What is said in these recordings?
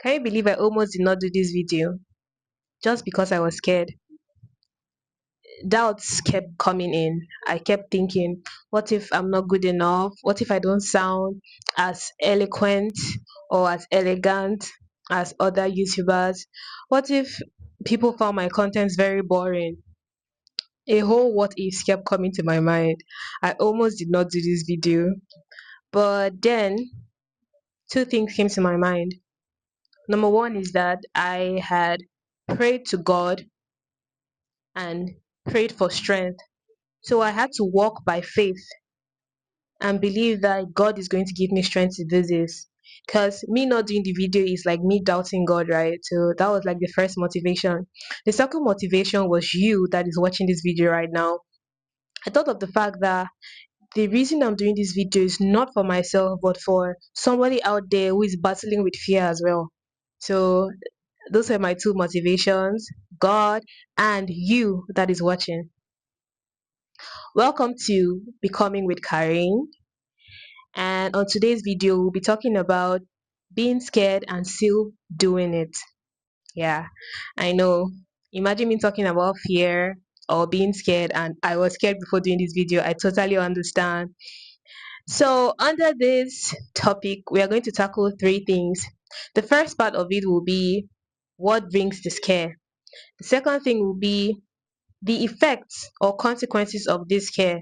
Can you believe I almost did not do this video just because I was scared? Doubts kept coming in. I kept thinking, what if I'm not good enough? What if I don't sound as eloquent or as elegant as other YouTubers? What if people found my content very boring? A whole what ifs kept coming to my mind. I almost did not do this video. But then two things came to my mind. Number one is that I had prayed to God and prayed for strength. So I had to walk by faith and believe that God is going to give me strength to do this. Because me not doing the video is like me doubting God, right? So that was like the first motivation. The second motivation was you that is watching this video right now. I thought of the fact that the reason I'm doing this video is not for myself, but for somebody out there who is battling with fear as well. So those are my two motivations, God and you that is watching. Welcome to Becoming with Karen. And on today's video, we'll be talking about being scared and still doing it. Yeah, I know. Imagine me talking about fear or being scared, and I was scared before doing this video. I totally understand. So, under this topic, we are going to tackle three things. The first part of it will be what brings the scare. The second thing will be the effects or consequences of this care.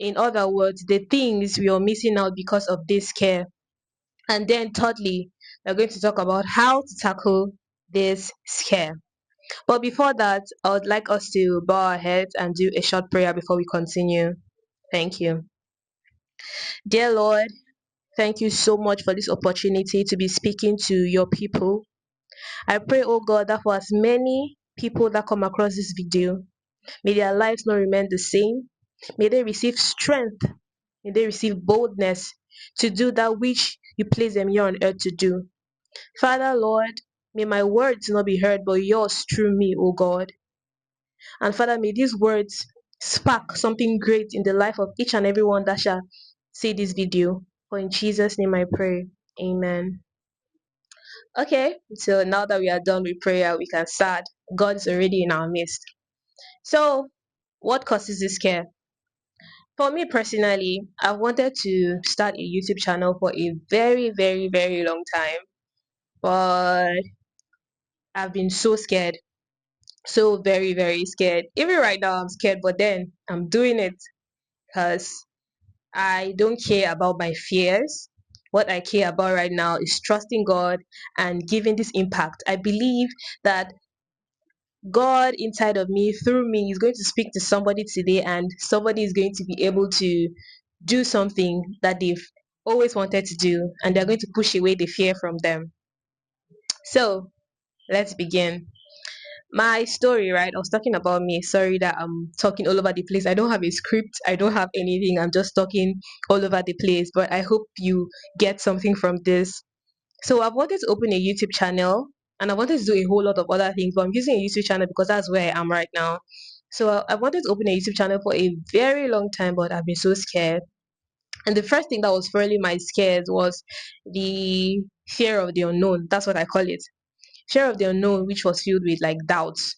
In other words, the things we are missing out because of this care. And then thirdly, we're going to talk about how to tackle this scare. But before that, I would like us to bow our heads and do a short prayer before we continue. Thank you. Dear Lord, thank you so much for this opportunity to be speaking to your people. I pray, oh God, that for as many people that come across this video, may their lives not remain the same. May they receive strength. May they receive boldness to do that which you place them here on earth to do. Father, Lord, may my words not be heard, but yours through me, O God. And Father, may these words spark something great in the life of each and everyone that shall see this video. For in Jesus' name I pray. Amen. Okay, so now that we are done with prayer, we can start. God is already in our midst. So, what causes this care? For me personally, I've wanted to start a YouTube channel for a very, very, very long time, but I've been so scared, so very, very scared. Even right now, I'm scared, but then I'm doing it because I don't care about my fears. What I care about right now is trusting God and giving this impact. I believe that God inside of me, through me, is going to speak to somebody today, and somebody is going to be able to do something that they've always wanted to do, and they're going to push away the fear from them. So, let's begin. My story, right? I was talking about me. Sorry that I'm talking all over the place. I don't have a script, I don't have anything. I'm just talking all over the place. But I hope you get something from this. So I've wanted to open a YouTube channel, and I wanted to do a whole lot of other things, but I'm using a YouTube channel because that's where I am right now. So I wanted to open a YouTube channel for a very long time, but I've been so scared. And the first thing that was fueling my scares was the fear of the unknown. That's what I call it. Fear of the unknown, which was filled with like doubts.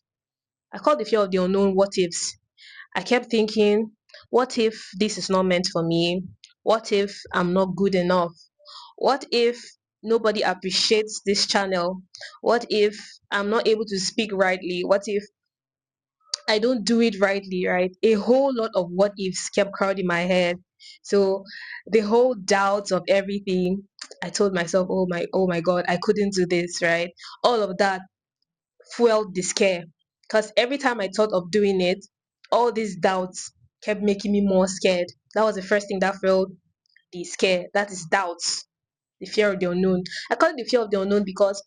I call the fear of the unknown what ifs. I kept thinking, what if this is not meant for me? What if I'm not good enough? What if nobody appreciates this channel? What if I'm not able to speak rightly? What if I don't do it rightly, right? A whole lot of what ifs kept crowding my head. So the whole doubts of everything, I told myself, oh my God, I couldn't do this, right? All of that fueled the scare. Because every time I thought of doing it, all these doubts kept making me more scared. That was the first thing that fueled the scare. That is doubts, the fear of the unknown. I call it the fear of the unknown because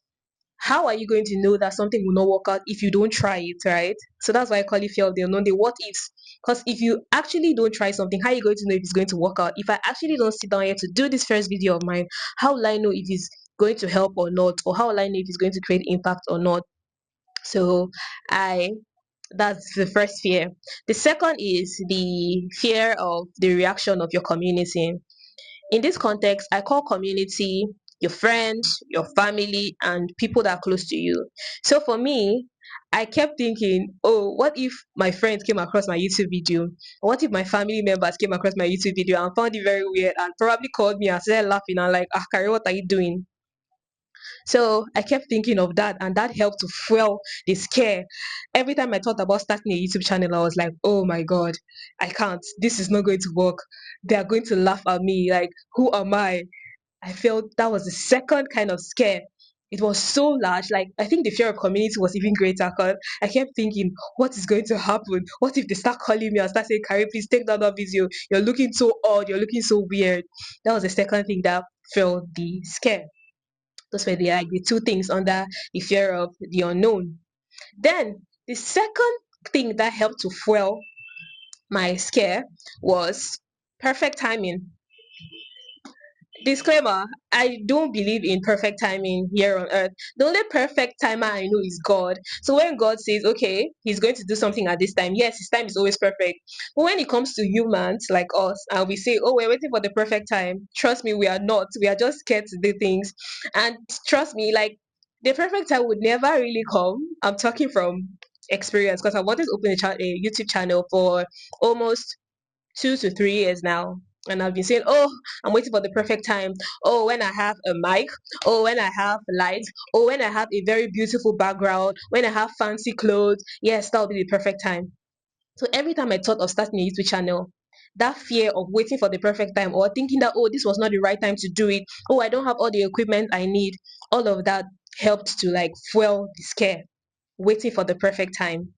how are you going to know that something will not work out if you don't try it, right? So that's why I call it fear of the unknown, the what ifs. Because if you actually don't try something, how are you going to know if it's going to work out? If I actually don't sit down here to do this first video of mine, how will I know if it's going to help or not? Or how will I know if it's going to create impact or not? So I that's the first fear. The second is the fear of the reaction of your community. In this context, I call community your friends, your family, and people that are close to you. So for me, I kept thinking, oh, what if my friends came across my YouTube video? What if my family members came across my YouTube video and found it very weird and probably called me and started laughing and like, ah, Carrie, what are you doing? So I kept thinking of that, and that helped to fuel the scare. Every time I thought about starting a YouTube channel, I was like, oh my God, I can't. This is not going to work. They are going to laugh at me. Like, who am I? I felt that was the second kind of scare. It was so large. Like, I think the fear of community was even greater because I kept thinking, what is going to happen? What if they start calling me and start saying, Carrie, please take down that video. You're looking so odd. You're looking so weird. That was the second thing that felt the scare. Those were the two things under the fear of the unknown. Then the second thing that helped to fuel my scare was perfect timing. Disclaimer, I don't believe in perfect timing here on earth. The only perfect timer I know is God. So when God says, okay, he's going to do something at this time, yes, his time is always perfect. But when it comes to humans like us, and we say, oh, we're waiting for the perfect time, trust me, we are not. We are just scared to do things. And trust me, like, the perfect time would never really come. I'm talking from experience because I wanted to open a YouTube channel for almost 2 to 3 years now. And I've been saying, oh, I'm waiting for the perfect time. Oh, when I have a mic. Oh, when I have lights. Oh, when I have a very beautiful background. When I have fancy clothes. Yes, that'll be the perfect time. So every time I thought of starting a YouTube channel, that fear of waiting for the perfect time or thinking that, oh, this was not the right time to do it. Oh, I don't have all the equipment I need. All of that helped to like fuel the scare, waiting for the perfect time.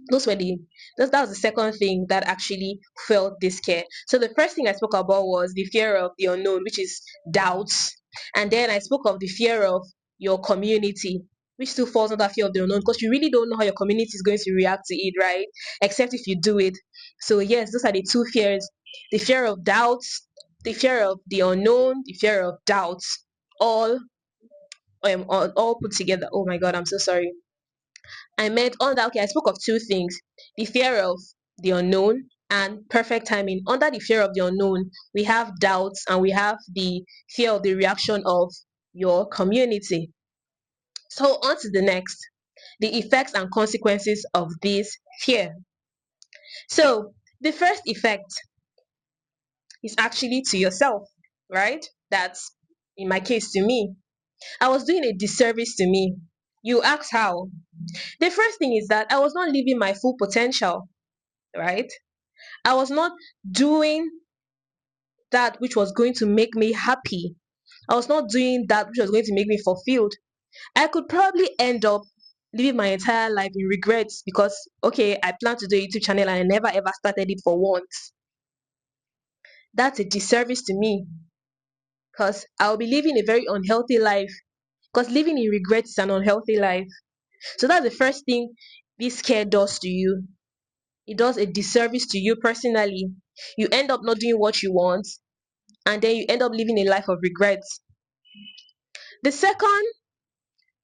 Those were the that was the second thing that actually felt this scare. So the first thing I spoke about was the fear of the unknown, which is doubts. And then I spoke of the fear of your community, which still falls under fear of the unknown because you really don't know how your community is going to react to it, right? Except if you do it. So yes, those are the two fears. The fear of doubts, the fear of the unknown, the fear of doubts, all put together. Oh my god, I'm so sorry. I meant on that, okay, I spoke of two things, the fear of the unknown and perfect timing. Under the fear of the unknown, we have doubts and we have the fear of the reaction of your community. So, on to the next, the effects and consequences of this fear. So, the first effect is actually to yourself, right? That's in my case to me. I was doing a disservice to me. You ask how? The first thing is that I was not living my full potential, right? I was not doing that which was going to make me happy. I was not doing that which was going to make me fulfilled. I could probably end up living my entire life in regrets because, okay, I plan to do a YouTube channel and I never ever started it for once. That's a disservice to me because I'll be living a very unhealthy life because living in regret is an unhealthy life. So that's the first thing this care does to you. It does a disservice to you personally. You end up not doing what you want and then you end up living a life of regrets. The second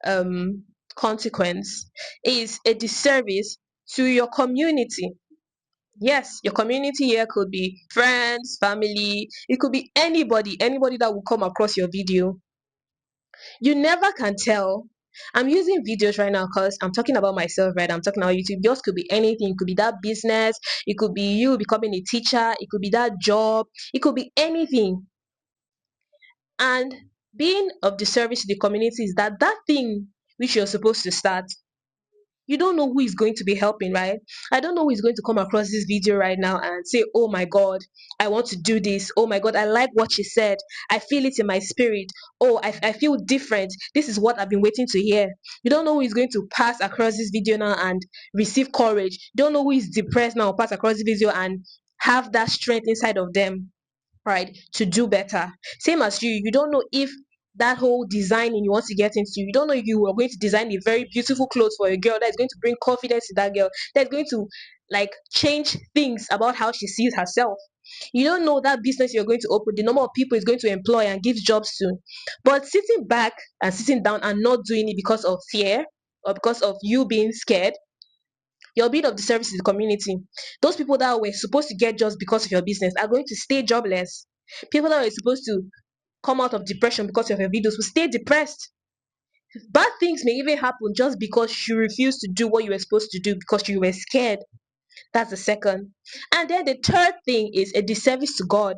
um, consequence is a disservice to your community. Yes, your community here could be friends, family, it could be anybody that will come across your video. You never can tell. I'm using videos right now because I'm talking about myself, right? I'm talking about YouTube. Yours could be anything. It could be that business. It could be you becoming a teacher. It could be that job. It could be anything. And being of the service to the community is that thing which you're supposed to start, you don't know who is going to be helping, right? I don't know who is going to come across this video right now and say, oh my god, I want to do this. Oh my god, I like what she said. I feel it in my spirit. Oh, I feel different. This is what I've been waiting to hear. You don't know who is going to pass across this video now and receive courage. You don't know who is depressed now, pass across the video and have that strength inside of them, right, to do better. Same as you don't know if that whole designing you want to get into, you don't know if you are going to design a very beautiful clothes for a girl that's going to bring confidence to that girl, that's going to like change things about how she sees herself. You don't know that business you're going to open, the number of people is going to employ and give jobs to. But sitting back and sitting down and not doing it because of fear or because of you being scared, you're being of the service to the community. Those people that were supposed to get jobs because of your business are going to stay jobless. People that were supposed to come out of depression because of your videos will stay depressed. Bad things may even happen just because you refuse to do what you were supposed to do because you were scared. That's the second. And then the third thing is a disservice to God.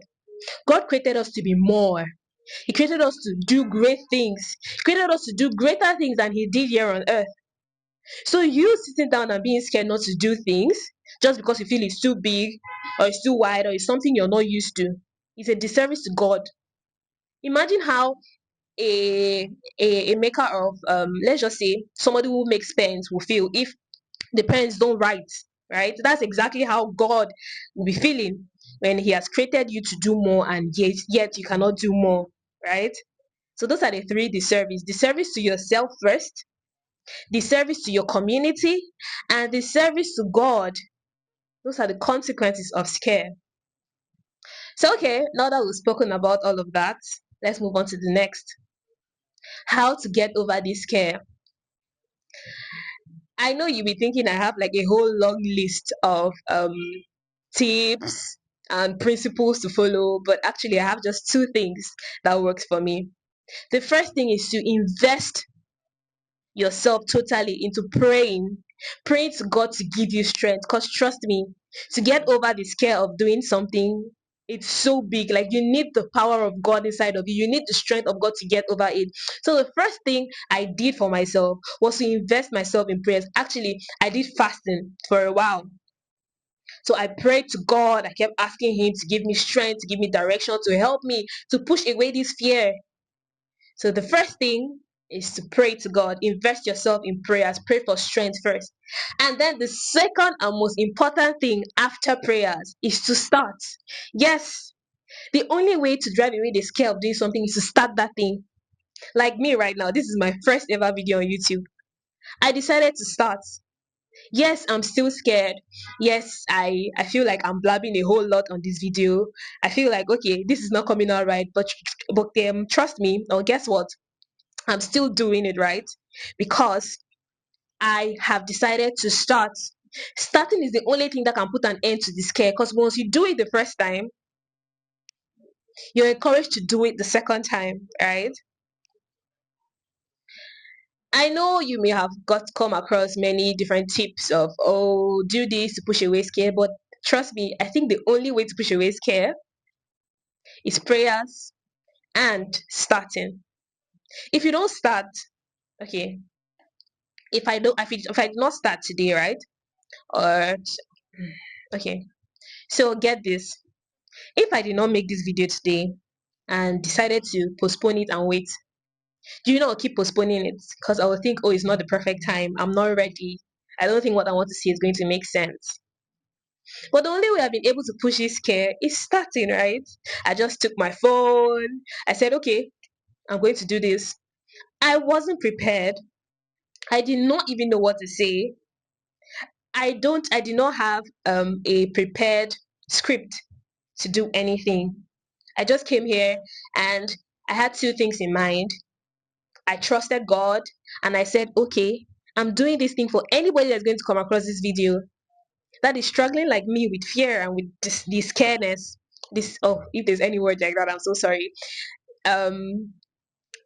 God created us to be more. He created us to do great things. He created us to do greater things than He did here on earth. So you sitting down and being scared not to do things just because you feel it's too big or it's too wide or it's something you're not used to, it's a disservice to God. Imagine how a a maker of let's just say somebody who makes pens will feel if the pens don't write, right? That's exactly how God will be feeling when He has created you to do more and yet you cannot do more, right? So those are the three disservice: disservice to yourself first, disservice to your community, and disservice to God. Those are the consequences of scare. So okay, now that we've spoken about all of that, let's move on to the next: how to get over this scare. I know you'll be thinking I have like a whole long list of tips and principles to follow, but actually I have just two things that works for me. The first thing is to invest yourself totally into praying to God to give you strength, because trust me, to get over the scare of doing something, it's so big. Like, you need the power of God inside of you, you need the strength of God to get over it. So the first thing I did for myself was to invest myself in prayers. Actually, I did fasting for a while. So I prayed to God. I kept asking Him to give me strength, to give me direction, to help me to push away this fear. So the first thing is to pray to God. Invest yourself in prayers. Pray for strength first. And then the second and most important thing after prayers is to start. Yes, the only way to drive away the scare of doing something is to start that thing. Like me right now, this is my first ever video on YouTube. I decided to start. Yes, I'm still scared. Yes, I feel like I'm blabbing a whole lot on this video. I feel like, okay, this is not coming out right, but trust me, or guess what? I'm still doing it, right? Because I have decided to start. Starting is the only thing that can put an end to the scare, because once you do it the first time, you're encouraged to do it the second time, right? I know you may have got come across many different tips of, oh, do this to push away scare, but trust me, I think the only way to push away scare is prayers and starting. If you don't start, okay, if I did not start today, right? Or okay, so get this. If I did not make this video today and decided to postpone it and wait, do you know I'll keep postponing it because I will think, oh, it's not the perfect time. I'm not ready. I don't think what I want to see is going to make sense. But the only way I've been able to push this scare is starting, right? I just took my phone. I said, okay, I'm going to do this. I wasn't prepared. I did not even know what to say. I did not have a prepared script to do anything. I just came here and I had two things in mind. I trusted God and I said, okay, I'm doing this thing for anybody that's going to come across this video that is struggling like me with fear and with this scaredness. This, oh, if there's any word like that, I'm so sorry. Um,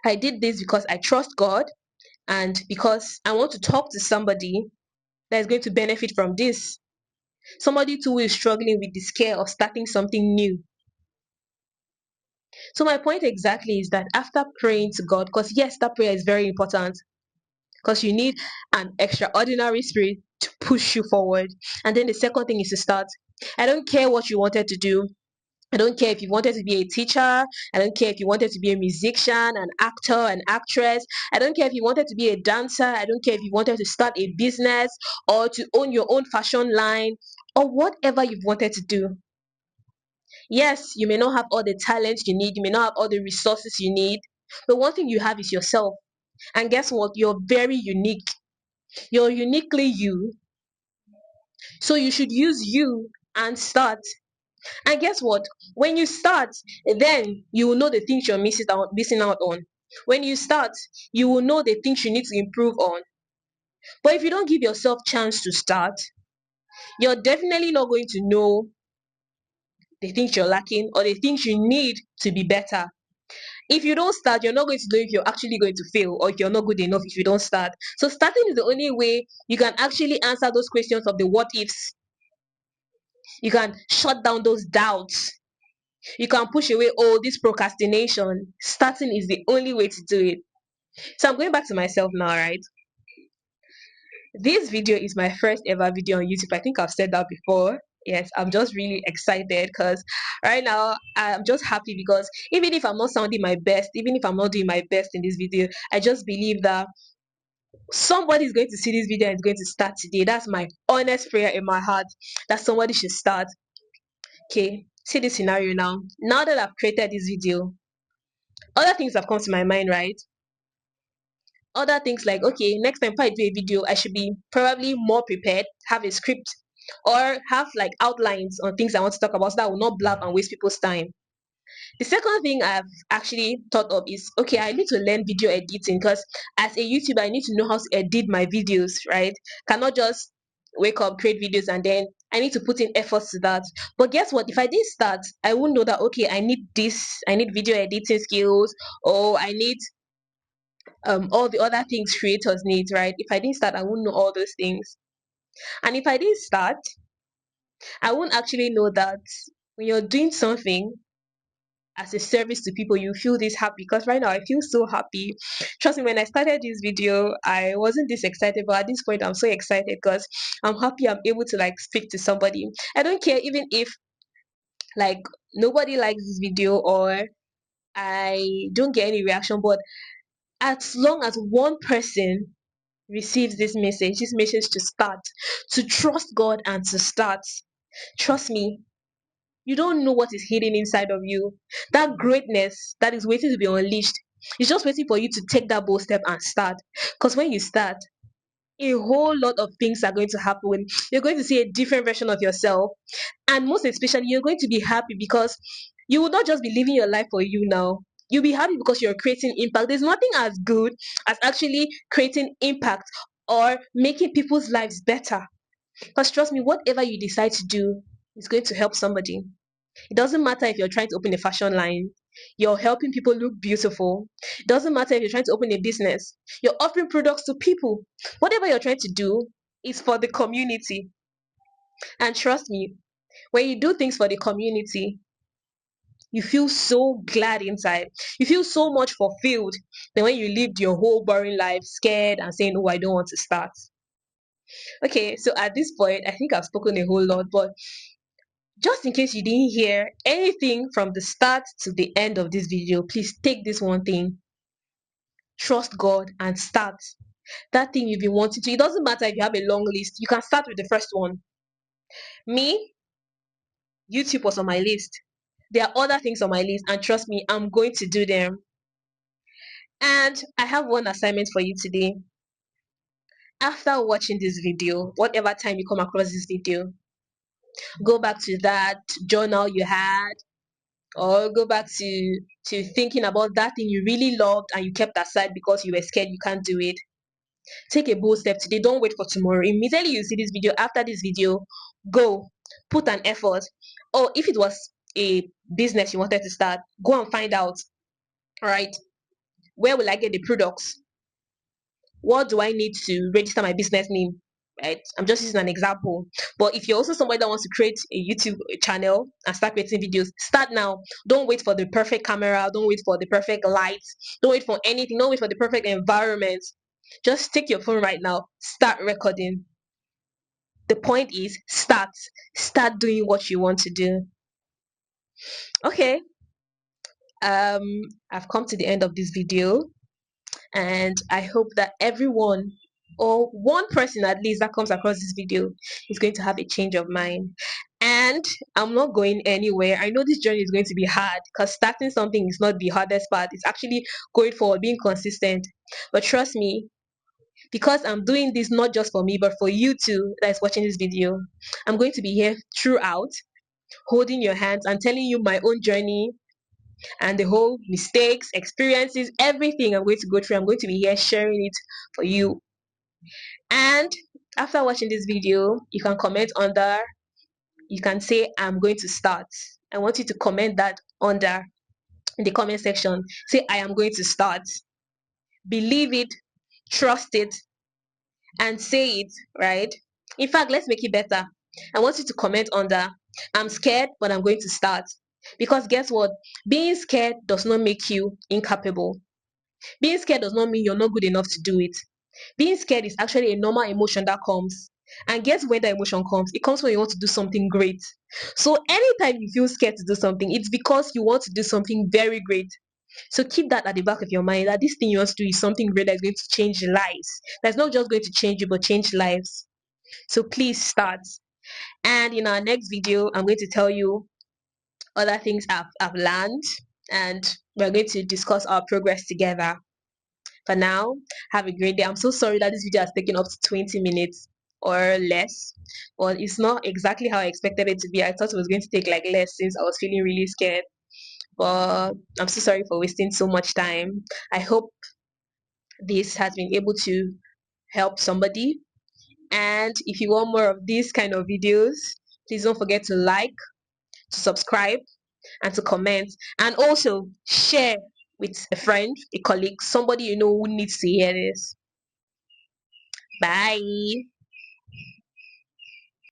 I did this because I trust God and because I want to talk to somebody that is going to benefit from this. Somebody too who is struggling with the scare of starting something new. So my point exactly is that after praying to God, because yes, that prayer is very important, because you need an extraordinary spirit to push you forward. And then the second thing is to start. I don't care what you wanted to do. I don't care if you wanted to be a teacher. I don't care if you wanted to be a musician, an actor, an actress. I don't care if you wanted to be a dancer. I don't care if you wanted to start a business or to own your own fashion line or whatever you've wanted to do. Yes, you may not have all the talent you need. You may not have all the resources you need. But one thing you have is yourself. And guess what? You're very unique. You're uniquely you. So you should use you and start. And guess what? When you start, then you will know the things you're missing out on. When you start, you will know the things you need to improve on. But if you don't give yourself chance to start, you're definitely not going to know the things you're lacking or the things you need to be better. If you don't start, you're not going to know if you're actually going to fail or if you're not good enough if you don't start. So starting is the only way you can actually answer those questions of the what ifs. You can shut down those doubts. You can push away all this procrastination. Starting is the only way to do it. So I'm going back to myself now, right? This video is my first ever video on YouTube. I think I've said that before. Yes, I'm just really excited because right now I'm just happy because even if I'm not sounding my best, even if I'm not doing my best in this video, I just believe that somebody is going to see this video and is going to start today. That's my honest prayer in my heart, that somebody should start. Okay, see this scenario now. Now that I've created this video, other things have come to my mind, right? Other things like, okay, next time if I do a video, I should be probably more prepared, have a script, or have like outlines on things I want to talk about so that I will not blab and waste people's time. The second thing I've actually thought of is, okay, I need to learn video editing because as a YouTuber, I need to know how to edit my videos, right? Cannot just wake up, create videos, and then I need to put in efforts to that. But guess what? If I didn't start, I wouldn't know that, okay, I need this, I need video editing skills, or I need all the other things creators need, right? If I didn't start, I wouldn't know all those things. And if I didn't start, I wouldn't actually know that when you're doing something as a service to people, you feel this happy. Because right now I feel so happy. Trust me, when I started this video, I wasn't this excited, but at this point I'm so excited because I'm happy I'm able to like speak to somebody. I don't care even if like nobody likes this video or I don't get any reaction, but as long as one person receives this message to start, to trust God and to start. Trust me, you don't know what is hidden inside of you. That greatness that is waiting to be unleashed is just waiting for you to take that bold step and start. Because when you start, a whole lot of things are going to happen. You're going to see a different version of yourself. And most especially, you're going to be happy because you will not just be living your life for you now. You'll be happy because you're creating impact. There's nothing as good as actually creating impact or making people's lives better. Because trust me, whatever you decide to do is going to help somebody. It doesn't matter if you're trying to open a fashion line, you're helping people look beautiful. It doesn't matter if you're trying to open a business, you're offering products to people. Whatever you're trying to do is for the community. And trust me, when you do things for the community, you feel so glad inside. You feel so much fulfilled than when you lived your whole boring life scared and saying, oh, I don't want to start. Okay, so at this point, I think I've spoken a whole lot, but just in case you didn't hear anything from the start to the end of this video, please take this one thing. Trust God and start. That thing you've been wanting to. It doesn't matter if you have a long list. You can start with the first one. Me, YouTube was on my list. There are other things on my list, and trust me, I'm going to do them. And I have one assignment for you today. After watching this video, whatever time you come across this video, go back to that journal you had, or go back to thinking about that thing you really loved and you kept aside because you were scared you can't do it. Take a bold step today. Don't wait for tomorrow. Immediately you see this video, after this video, go put an effort. Or if it was a business you wanted to start, go and find out, all right, where will I get the products? What do I need to register my business name? Right, I'm just using an example. But if you're also somebody that wants to create a YouTube channel and start creating videos, start now. Don't wait for the perfect camera, don't wait for the perfect lights, don't wait for anything, don't wait for the perfect environment. Just take your phone right now, start recording. The point is start doing what you want to do. Okay, um I've come to the end of this video, and I hope that everyone or one person at least that comes across this video is going to have a change of mind. And I'm not going anywhere. I know this journey is going to be hard because starting something is not the hardest part. It's actually going forward, being consistent. But trust me, because I'm doing this not just for me but for you too that is watching this video, I'm going to be here throughout, holding your hands and telling you my own journey and the whole mistakes, experiences, everything I'm going to go through. I'm going to be here sharing it for you. And after watching this video, you can comment under. You can say, I'm going to start. I want you to comment that under. in the comment section. Say, I am going to start. Believe it, trust it, and say it, right? In fact, let's make it better. I want you to comment under, I'm scared, but I'm going to start. Because guess what? Being scared does not make you incapable. Being scared does not mean you're not good enough to do it. Being scared is actually a normal emotion that comes. And guess when that emotion comes? It comes when you want to do something great. So anytime you feel scared to do something, it's because you want to do something very great. So keep that at the back of your mind, that this thing you want to do is something great that's going to change lives. That's not just going to change you, but change lives. So please start. And in our next video, I'm going to tell you other things I've learned, and we're going to discuss our progress together. For now, have a great day. I'm so sorry that this video has taken up to 20 minutes or less. Well, it's not exactly how I expected it to be. I thought it was going to take like less since I was feeling really scared. But I'm so sorry for wasting so much time. I hope this has been able to help somebody. And if you want more of these kind of videos, please don't forget to like, to subscribe, and to comment. And also share with a friend, a colleague, somebody you know who needs to hear this. Bye.